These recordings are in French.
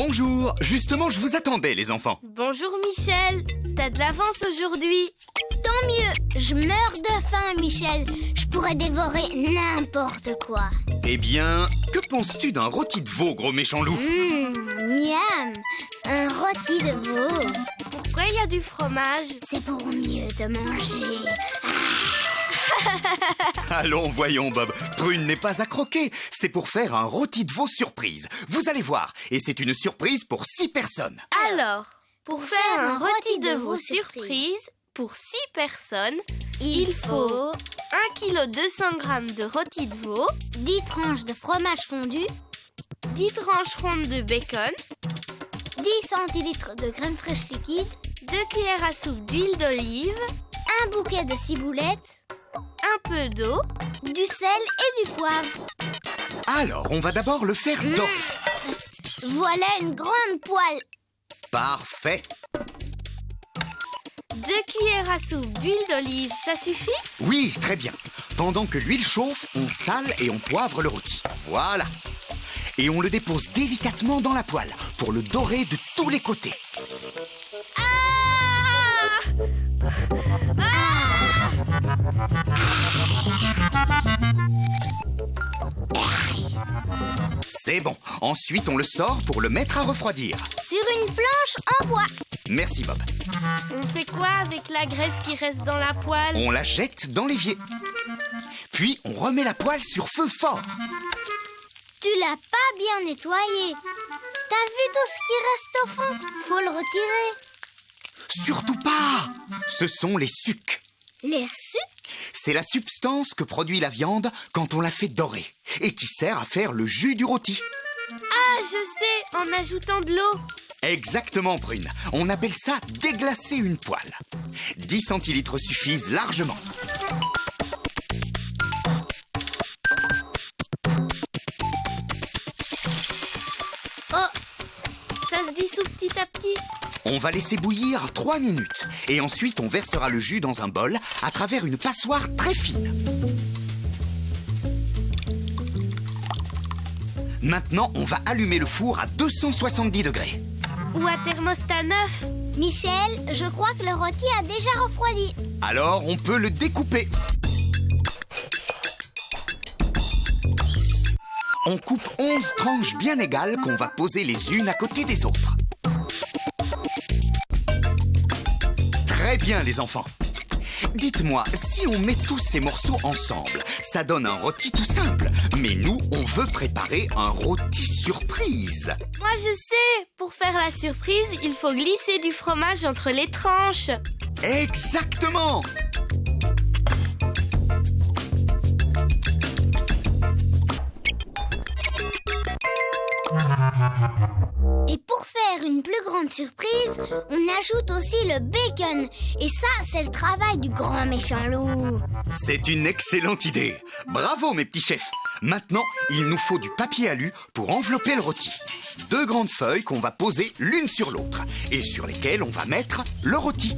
Bonjour, justement je vous attendais les enfants. Bonjour Michel, t'as de l'avance aujourd'hui. Tant mieux, je meurs de faim, Michel. Je pourrais dévorer n'importe quoi. Eh bien, que penses-tu d'un rôti de veau, gros méchant loup? Miam, un rôti de veau. Pourquoi il y a du fromage? C'est pour mieux te manger. Allons, voyons Bob, Prune n'est pas à croquer. C'est pour faire un rôti de veau surprise. Vous allez voir, et c'est une surprise pour 6 personnes. Alors, pour faire un rôti de veau surprise pour 6 personnes, il faut 1 kg 200 g de rôti de veau, 10 tranches de fromage fondu, 10 tranches rondes de bacon, 10 centilitres de crème fraîche liquide, 2 cuillères à soupe d'huile d'olive, un bouquet de ciboulettes, un peu d'eau, du sel et du poivre. Alors, on va d'abord le faire dorer. Voilà une grande poêle. Parfait. 2 cuillères à soupe d'huile d'olive, ça suffit? Oui, très bien. Pendant que l'huile chauffe, on sale et on poivre le rôti. Voilà. Et on le dépose délicatement dans la poêle pour le dorer de tous les côtés. C'est bon. Ensuite, on le sort pour le mettre à refroidir. Sur une planche en bois. Merci, Bob. On fait quoi avec la graisse qui reste dans la poêle? On la jette dans l'évier. Puis, on remet la poêle sur feu fort. Tu l'as pas bien nettoyé. T'as vu tout ce qui reste au fond? Faut le retirer. Surtout pas! Ce sont les sucs. Les sucs? C'est la substance que produit la viande quand on la fait dorer et qui sert à faire le jus du rôti. Ah, je sais, en ajoutant de l'eau. Exactement, Prune. On appelle ça déglacer une poêle. 10 centilitres suffisent largement. Oh, ça se dissout petit à petit. On va laisser bouillir 3 minutes et ensuite on versera le jus dans un bol à travers une passoire très fine. Maintenant, on va allumer le four à 270 degrés. Ou à thermostat 9. Michel, je crois que le rôti a déjà refroidi. Alors, on peut le découper. On coupe 11 tranches bien égales qu'on va poser les unes à côté des autres. Très bien, les enfants. Dites-moi, si on met tous ces morceaux ensemble, ça donne un rôti tout simple. Mais nous, on veut préparer un rôti surprise. Moi, je sais. Pour faire la surprise, il faut glisser du fromage entre les tranches. Exactement! Et pour faire une plus grande surprise, on ajoute aussi le bacon. Et ça, c'est le travail du grand méchant loup. C'est une excellente idée. Bravo, mes petits chefs. Maintenant, il nous faut du papier alu pour envelopper le rôti. 2 grandes feuilles qu'on va poser l'une sur l'autre et sur lesquelles on va mettre le rôti.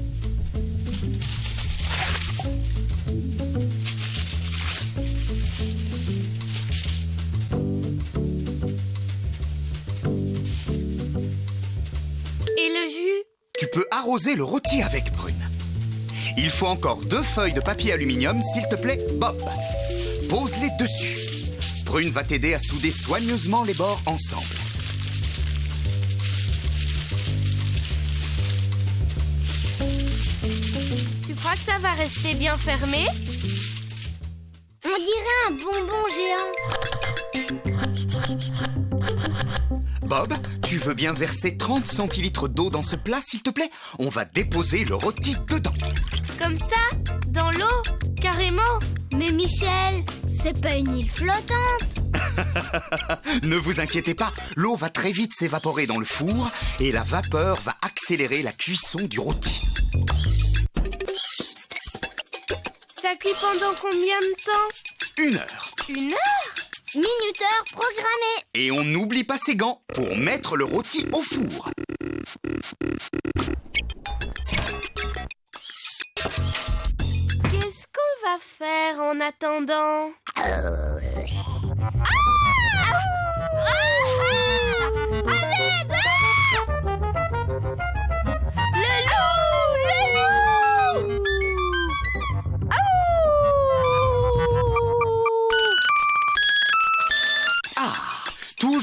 Et le jus? Tu peux arroser le rôti avec, Prune. Il faut encore 2 feuilles de papier aluminium, s'il te plaît, Bob. Pose-les dessus. Prune va t'aider à souder soigneusement les bords ensemble. Tu crois que ça va rester bien fermé? On dirait un bonbon géant. Bob, tu veux bien verser 30 centilitres d'eau dans ce plat, s'il te plaît? On va déposer le rôti dedans. Comme ça? Dans l'eau? Carrément? Mais Michel, c'est pas une île flottante. Ne vous inquiétez pas, l'eau va très vite s'évaporer dans le four et la vapeur va accélérer la cuisson du rôti. Ça cuit pendant combien de temps? 1 heure. 1 heure? Minuteur programmé. Et on n'oublie pas ses gants pour mettre le rôti au four. Qu'est-ce qu'on va faire en attendant? À l'aide!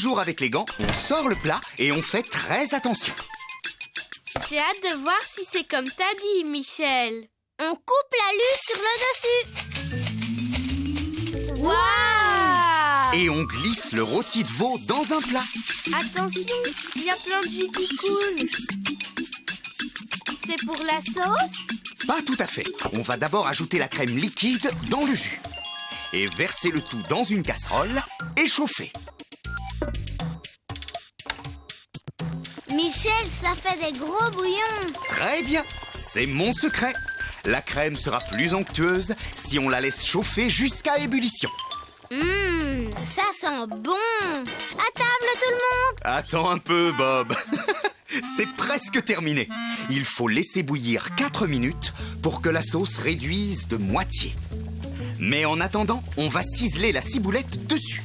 toujours avec les gants, on sort le plat et on fait très attention. J'ai hâte de voir si c'est comme t'as dit, Michel. On coupe l'alu sur le dessus. Waouh! Et on glisse le rôti de veau dans un plat. Attention, il y a plein de jus qui coule. C'est pour la sauce? Pas tout à fait. On va d'abord ajouter la crème liquide dans le jus. Et verser le tout dans une casserole et chauffer. Michel, ça fait des gros bouillons. Très bien, c'est mon secret. La crème sera plus onctueuse si on la laisse chauffer jusqu'à ébullition. Ça sent bon. À table tout le monde. Attends un peu, Bob. C'est presque terminé. Il faut laisser bouillir 4 minutes pour que la sauce réduise de moitié. Mais en attendant, on va ciseler la ciboulette dessus.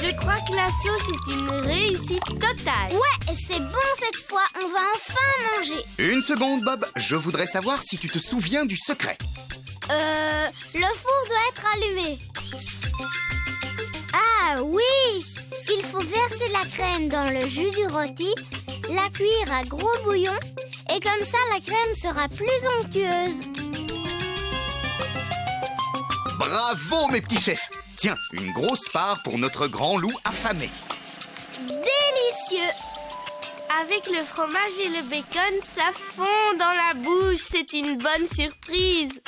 Je crois que la sauce est une réussite totale. Ouais, c'est bon cette fois. On va enfin manger. Une seconde, Bob. Je voudrais savoir si tu te souviens du secret. Le four doit être allumé. Ah oui! Il faut verser la crème dans le jus du rôti, la cuire à gros bouillon, et comme ça la crème sera plus onctueuse. Bravo, mes petits chefs. Tiens, une grosse part pour notre grand loup affamé. Délicieux! Avec le fromage et le bacon, ça fond dans la bouche. C'est une bonne surprise.